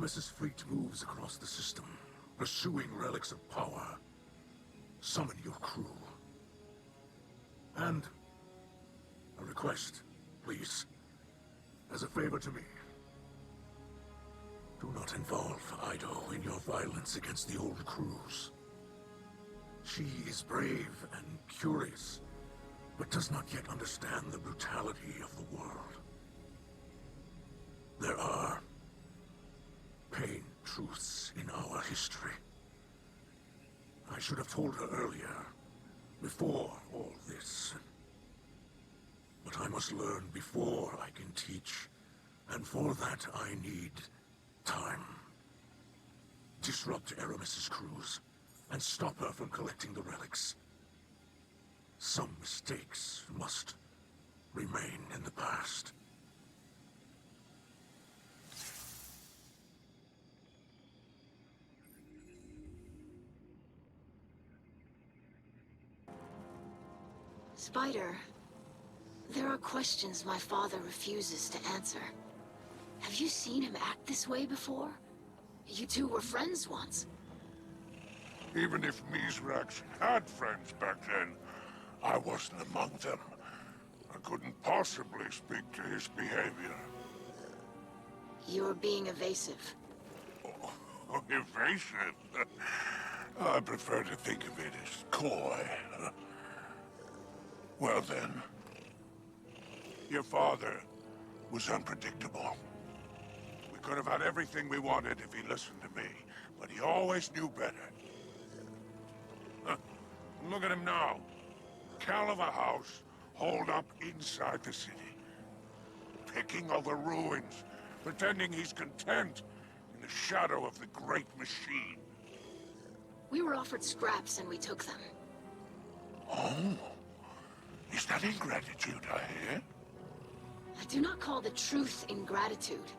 Aramis's fleet moves across the system, pursuing relics of power. Summon your crew. And a request, please. As a favor to me. Do not involve Ido in your violence against the old crews. She is brave and curious, but does not yet understand the brutality of the world. There are pain truths in our history. I should have told her earlier, before all this. But I must learn before I can teach, and for that I need time. Disrupt Aramis's crews, and stop her from collecting the relics. Some mistakes must remain in the past. Spider, there are questions my father refuses to answer. Have you seen him act this way before? You two were friends once. Even if Mithrax had friends back then, I wasn't among them. I couldn't possibly speak to his behavior. You're being evasive. Oh, evasive? I prefer to think of it as coy. Well then, your father was unpredictable. We could have had everything we wanted if he listened to me, but he always knew better. Look at him now. Cal of a house, holed up inside the city. Picking over ruins, pretending he's content in the shadow of the great machine. We were offered scraps and we took them. Oh? Is that ingratitude I hear? I do not call the truth ingratitude,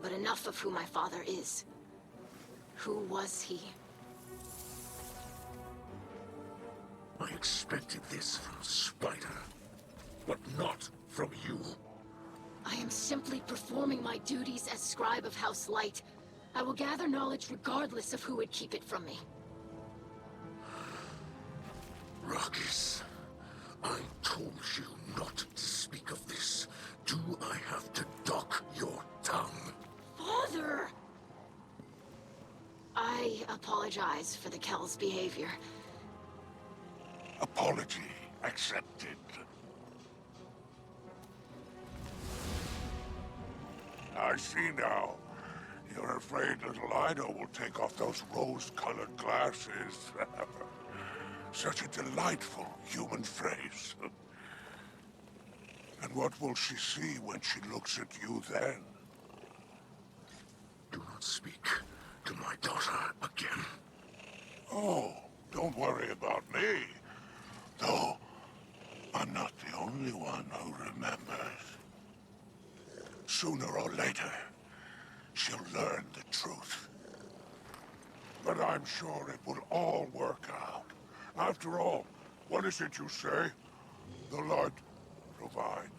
but enough of who my father is. Who was he? I expected this from Spider, but not from you. I am simply performing my duties as scribe of House Light. I will gather knowledge regardless of who would keep it from me. Ruckus, I told you not to speak of this. Do I have to dock your tongue? Father! I apologize for the Kel's behavior. Apology accepted. I see now. You're afraid little Ido will take off those rose-colored glasses. Such a delightful human phrase. And what will she see when she looks at you then? Do not speak to my daughter again. Oh, don't worry about me. Though, I'm not the only one who remembers. Sooner or later, she'll learn the truth. But I'm sure it will all work out. After all, what is it you say? The light provides.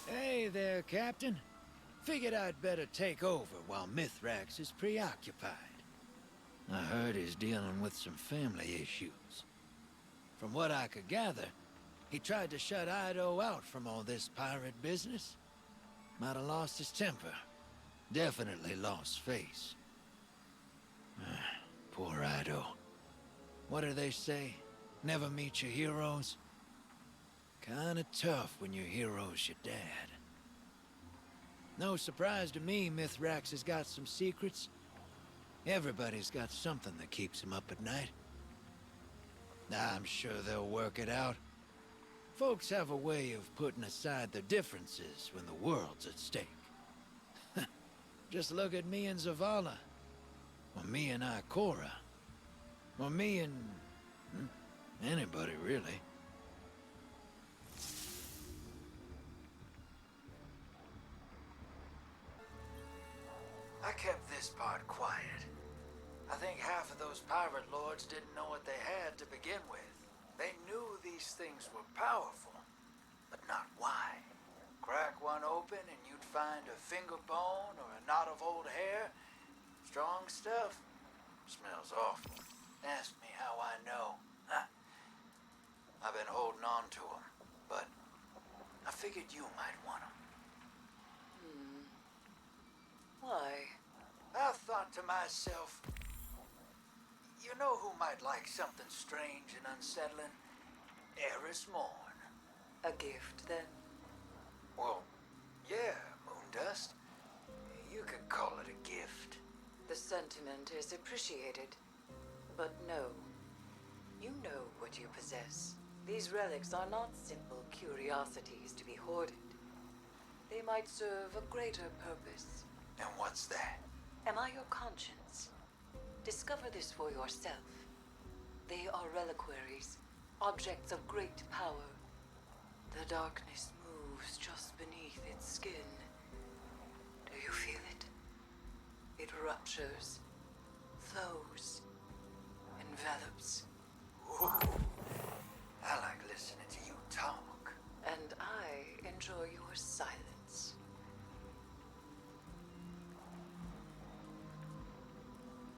Hey there, Captain. Figured I'd better take over while Mithrax is preoccupied. I heard he's dealing with some family issues. From what I could gather, he tried to shut Ido out from all this pirate business. Might have lost his temper. Definitely lost face. Poor Ido. What do they say? Never meet your heroes? Kinda tough when your hero's your dad. No surprise to me Mithrax has got some secrets. Everybody's got something that keeps him up at night. I'm sure they'll work it out. Folks have a way of putting aside their differences when the world's at stake. Just look at me and Zavala. Or me and Ikora. Or me and... anybody, really. I kept this part quiet. I think half of those pirate lords didn't know what they had to begin with. They knew these things were powerful, but not why. Crack one open and you'd find a finger bone or a knot of old hair. Strong stuff. Smells awful. Ask me how I know. I've been holding on to them, but I figured you might want them. Why? I thought to myself, you know who might like something strange and unsettling? Eris Morn. A gift, then? Well, yeah, Moondust. You could call it a gift. The sentiment is appreciated. But no. You know what you possess. These relics are not simple curiosities to be hoarded. They might serve a greater purpose. And what's that? Am I your conscience? Discover this for yourself. They are reliquaries, objects of great power. The darkness moves just beneath its skin. Do you feel it? It ruptures, flows, envelops.